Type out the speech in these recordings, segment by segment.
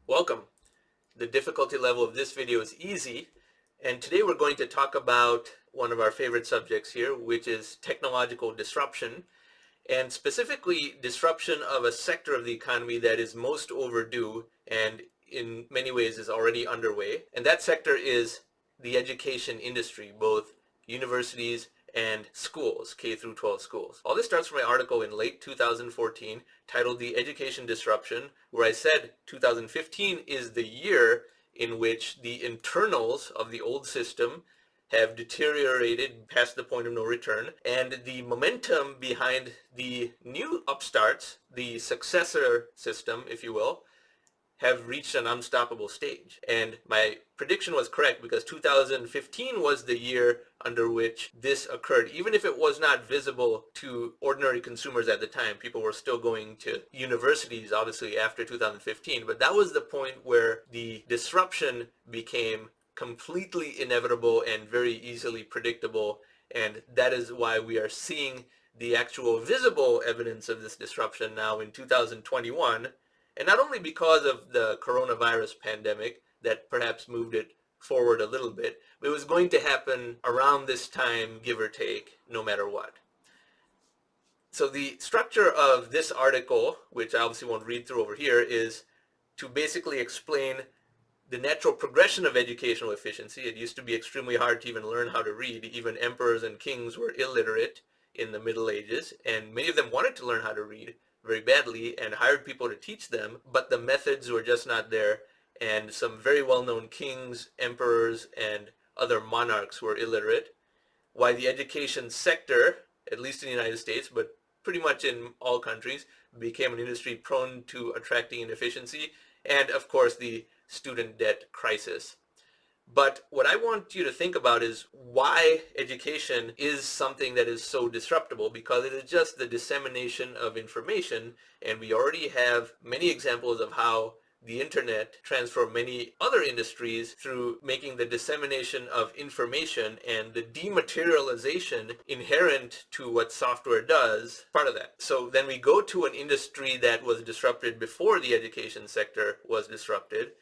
Welcome. The difficulty level of this video is easy, and today we're going to talk about one of our favorite subjects here, which is technological disruption, and specifically disruption of a sector of the economy that is most overdue and in many ways is already underway. And that sector is the education industry, both universities and schools, K through 12 schools. All this starts from my article in late 2014 titled The Education Disruption, where I said 2015 is the year in which the internals of the old system have deteriorated past the point of no return, and the momentum behind the new upstarts, the successor system, if you will, have reached an unstoppable stage. And my prediction was correct because 2015 was the year under which this occurred. Even if it was not visible to ordinary consumers at the time, people were still going to universities, obviously, after 2015. But that was the point where the disruption became completely inevitable and very easily predictable. And that is why we are seeing the actual visible evidence of this disruption now in 2021. And not only because of the coronavirus pandemic that perhaps moved it forward a little bit, but it was going to happen around this time, give or take, no matter what. So the structure of this article, which I obviously won't read through over here, is to basically explain the natural progression of educational efficiency. It used to be extremely hard to even learn how to read. Even emperors and kings were illiterate in the Middle Ages, and many of them wanted to learn how to read very badly and hired people to teach them, but the methods were just not there, and some very well-known kings, emperors, and other monarchs were illiterate. Why the education sector, at least in the United States, but pretty much in all countries, became an industry prone to attracting inefficiency, and of course the student debt crisis. But what I want you to think about is why education is something that is so disruptible, because it is just the dissemination of information, and we already have many examples of how the internet transformed many other industries through making the dissemination of information and the dematerialization inherent to what software does part of that. So then we go to an industry that was disrupted before the education sector was disrupted,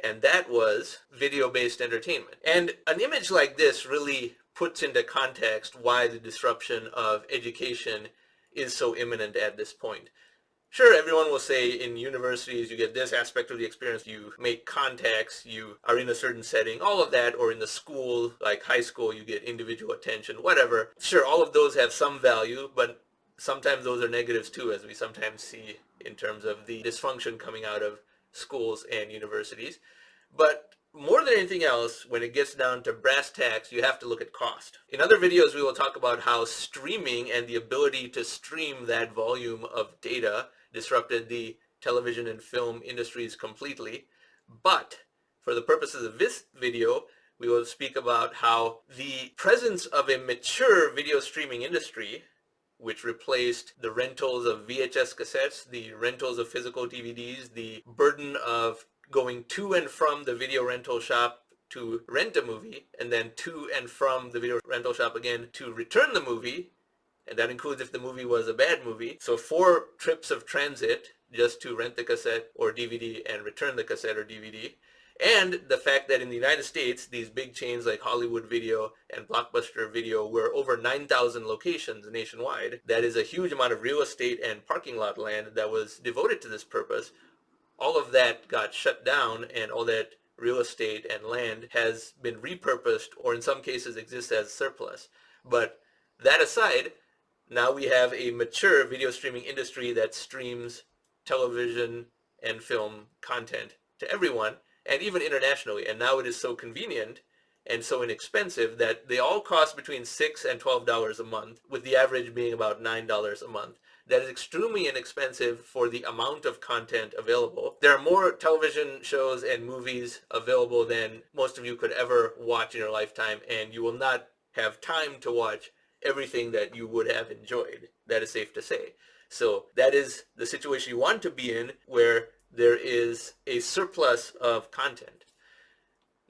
and that was video-based entertainment. And an image like this really puts into context why the disruption of education is so imminent at this point. Sure, everyone will say in universities you get this aspect of the experience, you make contacts, you are in a certain setting, all of that, or in the school, like high school, you get individual attention, whatever. Sure, all of those have some value, but sometimes those are negatives too, as we sometimes see in terms of the dysfunction coming out of schools and universities. But more than anything else, when it gets down to brass tacks, you have to look at cost. In other videos, we will talk about how streaming and the ability to stream that volume of data disrupted the television and film industries completely. But for the purposes of this video, we will speak about how the presence of a mature video streaming industry, which replaced the rentals of VHS cassettes, the rentals of physical DVDs, the burden of going to and from the video rental shop to rent a movie, and then to and from the video rental shop again to return the movie, and that includes if the movie was a bad movie. So 4 trips of transit just to rent the cassette or DVD and return the cassette or DVD. And the fact that in the United States, these big chains like Hollywood Video and Blockbuster Video were over 9,000 locations nationwide. That is a huge amount of real estate and parking lot land that was devoted to this purpose. All of that got shut down, and all that real estate and land has been repurposed, or in some cases exists as surplus. But that aside, now we have a mature video streaming industry that streams television and film content to everyone, and even internationally. And now it is so convenient and so inexpensive that they all cost between $6 and $12 a month, with the average being about $9 a month. That is extremely inexpensive for the amount of content available. There are more television shows and movies available than most of you could ever watch in your lifetime, and you will not have time to watch everything that you would have enjoyed. That is safe to say. So that is the situation you want to be in, where there is a surplus of content.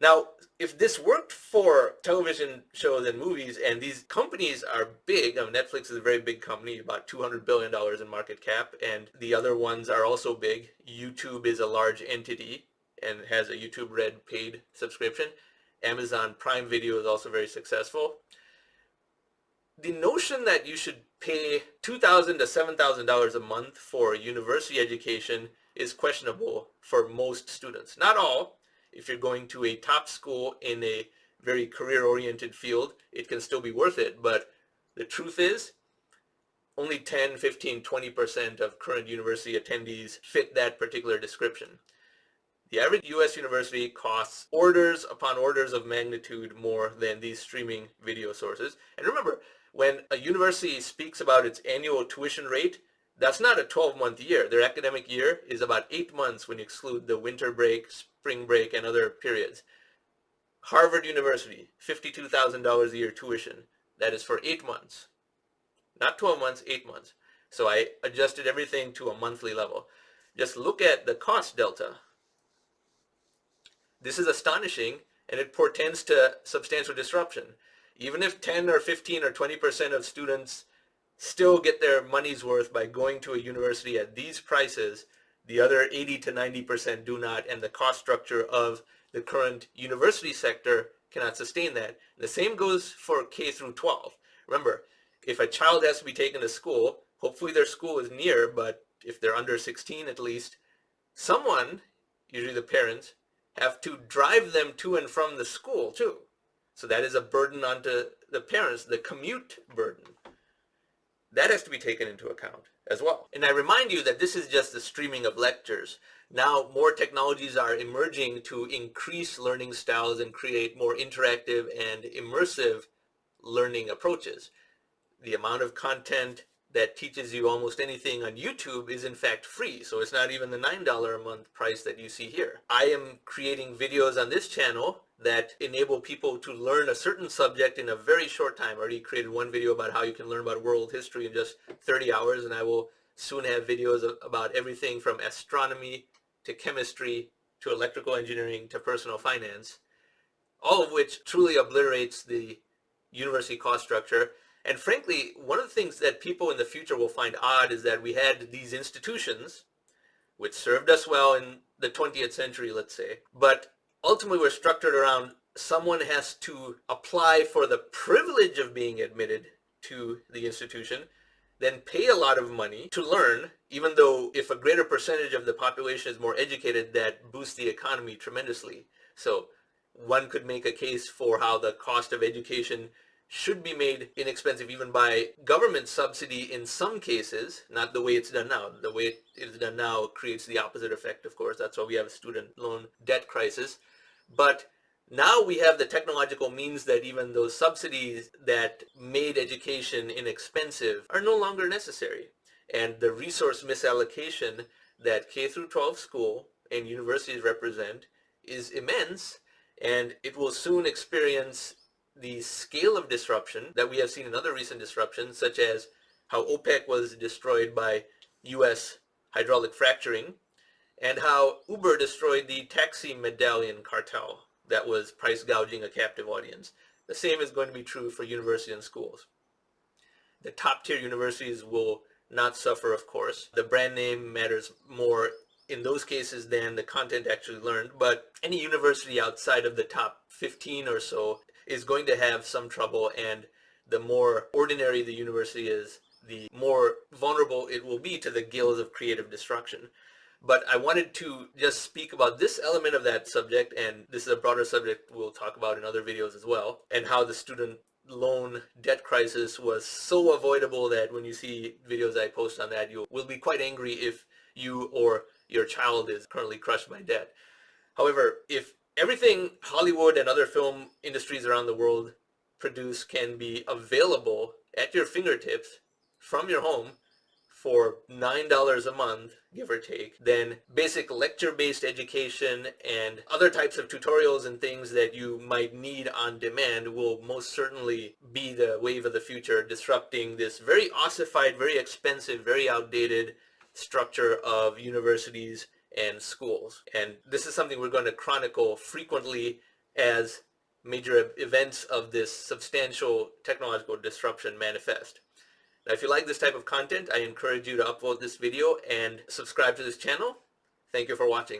Now, if this worked for television shows and movies, and these companies are big, I mean, Netflix is a very big company, about $200 billion in market cap, and the other ones are also big. YouTube is a large entity and has a YouTube Red paid subscription. Amazon Prime Video is also very successful. The notion that you should pay $2,000 to $7,000 a month for university education is questionable for most students. Not all. If you're going to a top school in a very career-oriented field, it can still be worth it. But the truth is, only 10, 15, 20% of current university attendees fit that particular description. The average U.S. university costs orders upon orders of magnitude more than these streaming video sources. And remember, when a university speaks about its annual tuition rate, that's not a 12-month year. Their academic year is about 8 months when you exclude the winter break, spring break, and other periods. Harvard University, $52,000 a year tuition. That is for 8 months. Not 12 months, 8 months. So I adjusted everything to a monthly level. Just look at the cost delta. This is astonishing, and it portends to substantial disruption. Even if 10 or 15 or 20% of students still get their money's worth by going to a university at these prices, the other 80 to 90% do not, and the cost structure of the current university sector cannot sustain that. The same goes for K through 12. Remember, if a child has to be taken to school, hopefully their school is near, but if they're under 16 at least, someone, usually the parents, have to drive them to and from the school too. So that is a burden onto the parents, the commute burden. That has to be taken into account as well. And I remind you that this is just the streaming of lectures. Now more technologies are emerging to increase learning styles and create more interactive and immersive learning approaches. The amount of content that teaches you almost anything on YouTube is in fact free. So it's not even the $9 a month price that you see here. I am creating videos on this channel that enable people to learn a certain subject in a very short time. I already created one video about how you can learn about world history in just 30 hours, and I will soon have videos about everything from astronomy to chemistry to electrical engineering to personal finance, all of which truly obliterates the university cost structure. And frankly, one of the things that people in the future will find odd is that we had these institutions, which served us well in the 20th century, let's say, but ultimately were structured around someone has to apply for the privilege of being admitted to the institution, then pay a lot of money to learn, even though if a greater percentage of the population is more educated, that boosts the economy tremendously. So one could make a case for how the cost of education should be made inexpensive even by government subsidy in some cases, not the way it's done now. The way it is done now creates the opposite effect, of course. That's why we have a student loan debt crisis. But now we have the technological means that even those subsidies that made education inexpensive are no longer necessary. And the resource misallocation that K through 12 school and universities represent is immense, and it will soon experience the scale of disruption that we have seen in other recent disruptions, such as how OPEC was destroyed by U.S. hydraulic fracturing, and how Uber destroyed the taxi medallion cartel that was price gouging a captive audience. The same is going to be true for universities and schools. The top tier universities will not suffer, of course. The brand name matters more in those cases than the content actually learned, but any university outside of the top 15 or so is going to have some trouble, and the more ordinary the university is, the more vulnerable it will be to the gills of creative destruction. But I wanted to just speak about this element of that subject, and this is a broader subject we'll talk about in other videos as well, and how the student loan debt crisis was so avoidable that when you see videos I post on that, you will be quite angry if you or your child is currently crushed by debt. However, if everything Hollywood and other film industries around the world produce can be available at your fingertips from your home for $9 a month, give or take, then basic lecture-based education and other types of tutorials and things that you might need on demand will most certainly be the wave of the future, disrupting this very ossified, very expensive, very outdated structure of universities and schools. And this is something we're going to chronicle frequently as major events of this substantial technological disruption manifest. Now, if you like this type of content, I encourage you to upload this video and subscribe to this channel. Thank you for watching.